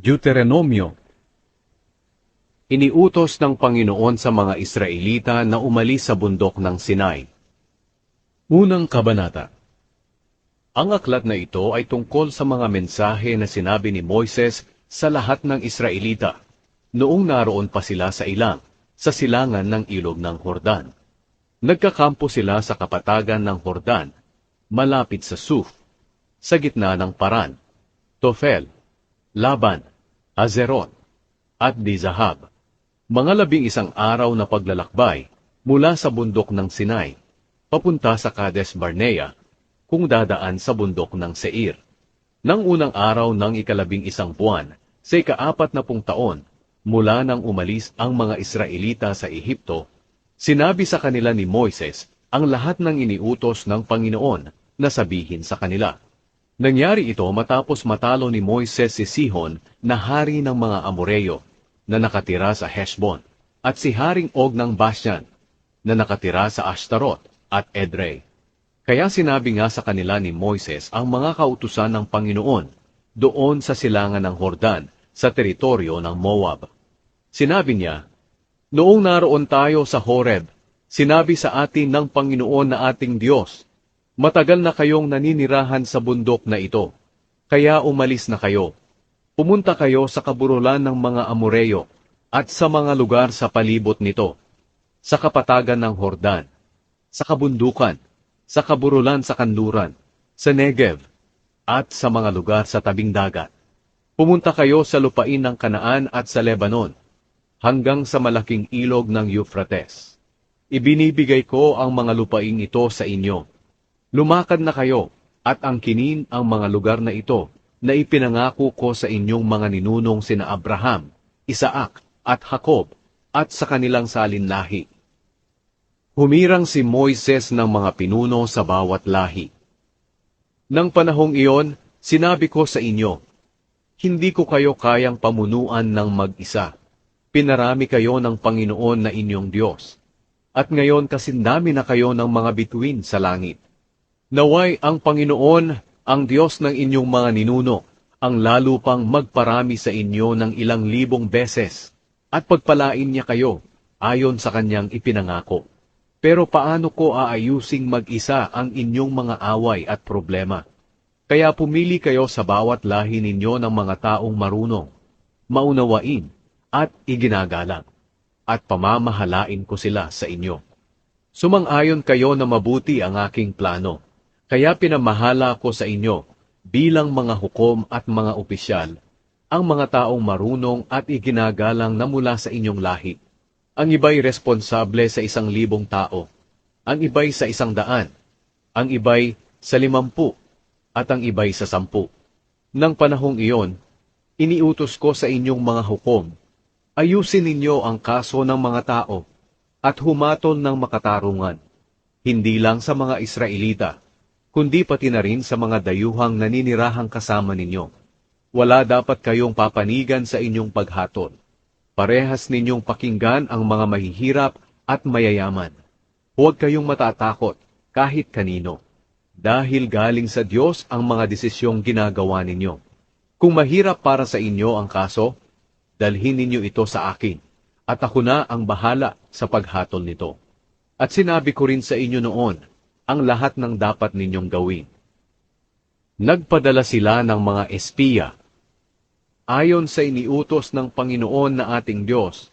Deuteronomio. Iniutos ng Panginoon sa mga Israelita na umalis sa bundok ng Sinai. Unang kabanata. Ang aklat na ito ay tungkol sa mga mensahe na sinabi ni Moises sa lahat ng Israelita, noong naroon pa sila sa ilang, sa silangan ng ilog ng Hordan. Nagkakampo sila sa kapatagan ng Hordan, malapit sa Suf, sa gitna ng Paran, Tofel, Laban, Hazeron, at Dizahab. Mga 11 araw na paglalakbay mula sa bundok ng Sinai, papunta sa Kades Barnea, kung dadaan sa bundok ng Seir. Nang unang araw ng 11 buwan, sa 40 taon, mula nang umalis ang mga Israelita sa Ehipto, sinabi sa kanila ni Moises ang lahat ng iniutos ng Panginoon na sabihin sa kanila. Nangyari ito matapos matalo ni Moises si Sihon na hari ng mga Amoreyo, na nakatira sa Heshbon, at si Haring Og ng Bashan, na nakatira sa Ashtaroth at Edrei. Kaya sinabi nga sa kanila ni Moises ang mga kautusan ng Panginoon doon sa silangan ng Hordan sa teritoryo ng Moab. Sinabi niya, noong naroon tayo sa Horeb, sinabi sa atin ng Panginoon na ating Diyos, matagal na kayong naninirahan sa bundok na ito, kaya umalis na kayo. Pumunta kayo sa kaburulan ng mga Amoreyo at sa mga lugar sa palibot nito, sa kapatagan ng Hordan, sa kabundukan, sa kaburulan sa kanluran, sa Negev, at sa mga lugar sa tabing dagat. Pumunta kayo sa lupain ng Kanaan at sa Lebanon, hanggang sa malaking ilog ng Euphrates. Ibinibigay ko ang mga lupaing ito sa inyo. Lumakad na kayo, at angkinin ang mga lugar na ito, na ipinangako ko sa inyong mga ninunong sina Abraham, Isaac, at Jacob, at sa kanilang salinlahi. Humirang si Moises ng mga pinuno sa bawat lahi. Nang panahong iyon, sinabi ko sa inyo, hindi ko kayo kayang pamunuan ng mag-isa. Pinarami kayo ng Panginoon na inyong Diyos. At ngayon kasindami na kayo ng mga bituin sa langit. Naway ang Panginoon, ang Diyos ng inyong mga ninuno, ang lalo pang magparami sa inyo ng 1,000 beses, at pagpalain niya kayo, ayon sa kanyang ipinangako. Pero paano ko aayusing mag-isa ang inyong mga away at problema? Kaya pumili kayo sa bawat lahi ninyo ng mga taong marunong, maunawain, at iginagalang, at pamamahalain ko sila sa inyo. Sumang-ayon kayo na mabuti ang aking plano, kaya pinamahala ko sa inyo, bilang mga hukom at mga opisyal, ang mga taong marunong at iginagalang na mula sa inyong lahi. Ang iba'y responsable sa 1,000 tao, ang iba'y sa 100, ang iba'y sa 50, at ang iba'y sa 10. Nang panahong iyon, iniutos ko sa inyong mga hukom, ayusin ninyo ang kaso ng mga tao, at humatol ng makatarungan, hindi lang sa mga Israelita, kundi pati na rin sa mga dayuhang naninirahang kasama ninyo. Wala dapat kayong papanigan sa inyong paghatol. Parehas ninyong pakinggan ang mga mahihirap at mayayaman. Huwag kayong matatakot kahit kanino, dahil galing sa Diyos ang mga desisyong ginagawa ninyo. Kung mahirap para sa inyo ang kaso, dalhin ninyo ito sa akin, at ako na ang bahala sa paghatol nito. At sinabi ko rin sa inyo noon ang lahat ng dapat ninyong gawin. Nagpadala sila ng mga espiya. Ayon sa iniutos ng Panginoon na ating Diyos,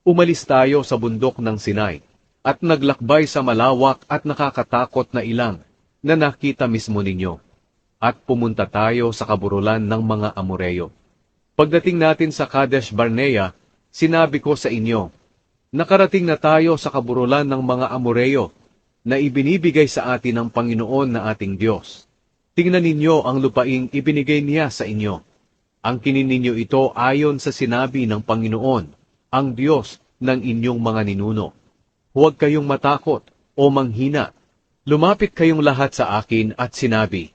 umalis tayo sa bundok ng Sinai, at naglakbay sa malawak at nakakatakot na ilang na nakita mismo ninyo, at pumunta tayo sa kaburulan ng mga Amoreyo. Pagdating natin sa Kadesh Barnea, sinabi ko sa inyo, nakarating na tayo sa kaburulan ng mga Amoreyo, na ibinibigay sa atin ng Panginoon na ating Diyos. Tingnan ninyo ang lupaing ibinigay niya sa inyo. Angkinin ninyo ito ayon sa sinabi ng Panginoon, ang Diyos ng inyong mga ninuno. Huwag kayong matakot o manghina. Lumapit kayong lahat sa akin at sinabi,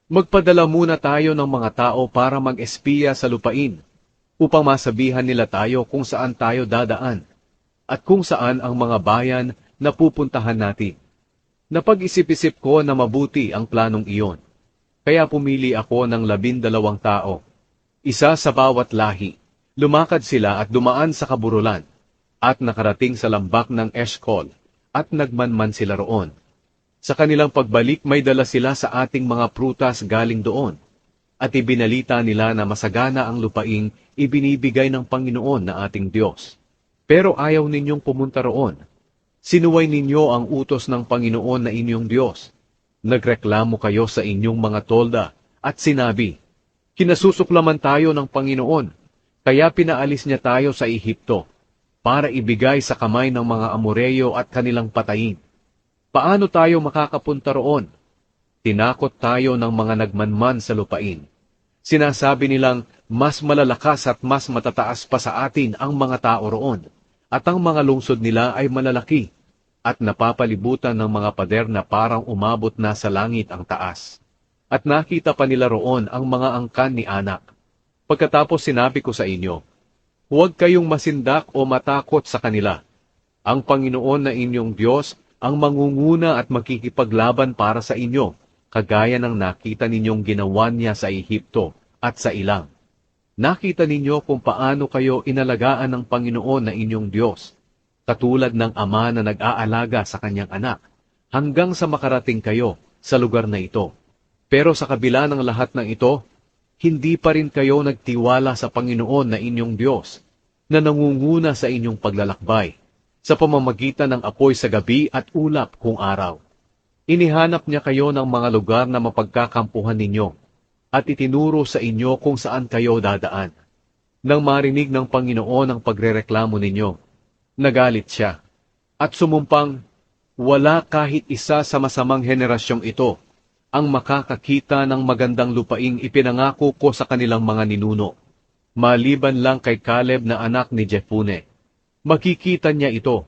magpadala muna tayo ng mga tao para mag-espiya sa lupain, upang masabihan nila tayo kung saan tayo dadaan, at kung saan ang mga bayan na pupuntahan natin. Napag-isip-isip ko na mabuti ang planong iyon. Kaya pumili ako ng 12 tao. isa sa bawat lahi. Lumakad sila at dumaan sa kaburulan, at nakarating sa lambak ng Eshcol, at nagmanman sila roon. Sa kanilang pagbalik may dala sila sa ating mga prutas galing doon, at ibinalita nila na masagana ang lupaing ibinibigay ng Panginoon na ating Diyos. Pero ayaw ninyong pumunta roon. Sinuway ninyo ang utos ng Panginoon na inyong Diyos. Nagreklamo kayo sa inyong mga tolda, at sinabi, kinasusuklaman tayo ng Panginoon, kaya pinaalis niya tayo sa Ehipto, para ibigay sa kamay ng mga Amoreyo at kanilang patayin. Paano tayo makakapunta roon? Tinakot tayo ng mga nagmanman sa lupain. Sinasabi nilang, mas malalakas at mas matataas pa sa atin ang mga tao roon, at ang mga lungsod nila ay malalaki, at napapalibutan ng mga pader na parang umabot na sa langit ang taas. At nakita pa nila roon ang mga angkan ni Anak. Pagkatapos sinabi ko sa inyo, huwag kayong masindak o matakot sa kanila. Ang Panginoon na inyong Diyos ang mangunguna at makikipaglaban para sa inyo, kagaya ng nakita ninyong ginawa niya sa Ehipto at sa ilang. Nakita ninyo kung paano kayo inalagaan ng Panginoon na inyong Diyos, katulad ng ama na nag-aalaga sa kanyang anak, hanggang sa makarating kayo sa lugar na ito. Pero sa kabila ng lahat ng ito, hindi pa rin kayo nagtiwala sa Panginoon na inyong Diyos, na nangunguna sa inyong paglalakbay, sa pamamagitan ng apoy sa gabi at ulap kung araw. Inihanap niya kayo ng mga lugar na mapagkakampuhan ninyo, at itinuro sa inyo kung saan kayo dadaan. Nang marinig ng Panginoon ang pagrereklamo ninyo, nagalit siya, at sumumpang, wala kahit isa sa masamang henerasyong ito ang makakakita ng magandang lupaing ipinangako ko sa kanilang mga ninuno, maliban lang kay Caleb na anak ni Jepune. Makikita niya ito,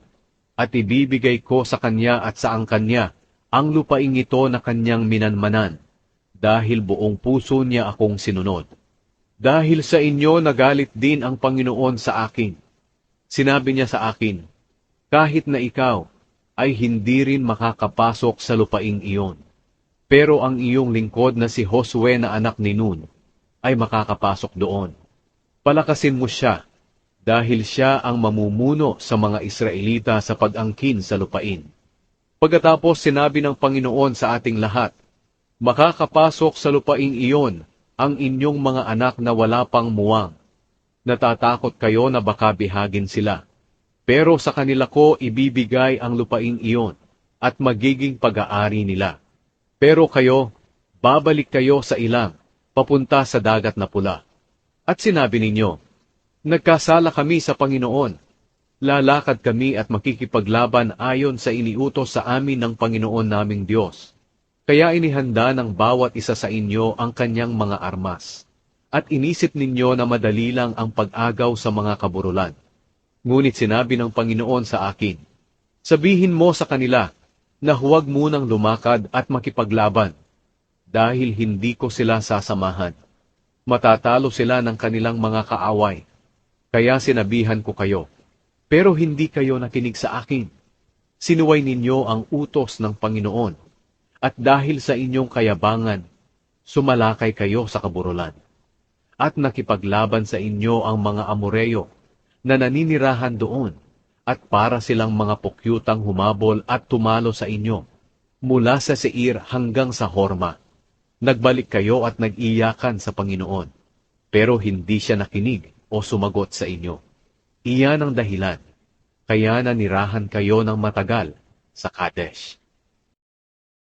at ibibigay ko sa kanya at sa angkan niya ang lupaing ito na kanyang minanmanan, dahil buong puso niya akong sinunod. Dahil sa inyo nagalit din ang Panginoon sa akin. Sinabi niya sa akin, kahit na ikaw ay hindi rin makakapasok sa lupaing iyon. Pero ang iyong lingkod na si Josue na anak ni Nun ay makakapasok doon. Palakasin mo siya, dahil siya ang mamumuno sa mga Israelita sa pag-angkin sa lupain. Pagkatapos sinabi ng Panginoon sa ating lahat, makakapasok sa lupaing iyon ang inyong mga anak na wala pang muwang. Natatakot kayo na baka bihagin sila. Pero sa kanila ko ibibigay ang lupaing iyon at magiging pag-aari nila. Pero kayo, babalik kayo sa ilang, papunta sa dagat na pula. At sinabi ninyo, nagkasala kami sa Panginoon. Lalakad kami at makikipaglaban ayon sa iniutos sa amin ng Panginoon naming Diyos. Kaya inihanda ng bawat isa sa inyo ang kanyang mga armas. At inisip ninyo na madali lang ang pag-agaw sa mga kaburulan. Ngunit sinabi ng Panginoon sa akin, sabihin mo sa kanila na huwag munang lumakad at makipaglaban, dahil hindi ko sila sasamahan. Matatalo sila ng kanilang mga kaaway. Kaya sinabihan ko kayo, pero hindi kayo nakinig sa akin. Sinuway ninyo ang utos ng Panginoon, at dahil sa inyong kayabangan, sumalakay kayo sa kaburulan. At nakipaglaban sa inyo ang mga Amoreyo na naninirahan doon, at para silang mga pukyutang humabol at tumalo sa inyo, mula sa Seir hanggang sa Horma. Nagbalik kayo at nag-iyakan sa Panginoon, pero hindi siya nakinig o sumagot sa inyo. Iyan ang dahilan, kaya nanirahan kayo ng matagal sa Kadesh.